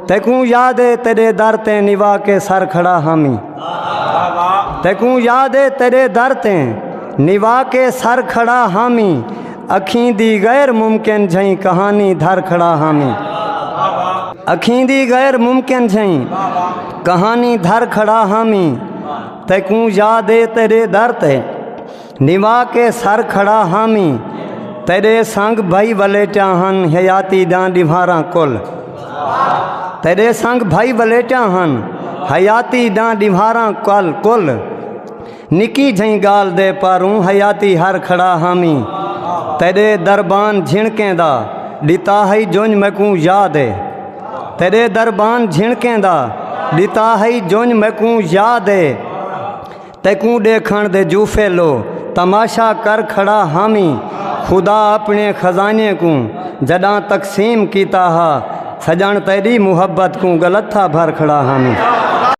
तैकू याद है तेरे दर ते निभा के सर खड़ा हामी। तैकू याद है तेरे दर ते निभा के सर खड़ा हामी। अखीं दी गैर मुमकिन झई कहानी धर खड़ा हामी। अखीं दी गैर मुमकिन झई कहानी धर खड़ा हामी। तैकू याद है तेरे दर ते निभा के सर खड़ा हामी। तेरे संग भाई वलेटा हन हयाती दां डिभारा कुल। तेरे संग भाई वलेटा हन हयाती दां डिभारा कुल। निकी झई गाल दे पारूं हयाती हर खड़ा हामी। तेरे दरबान झिणकें दा डिता है जोंज मैकू याद है। तेरे दरबान झिणकें दा डिता है जोंज मैकू याद है। तैकू देखण दे जूफे लो तमाशा कर खड़ा हामी। खुदा अपने खजाने को जदा तकसीम कीता हा। सजण तेरी मुहब्बत को गलत था भर खड़ा हामी।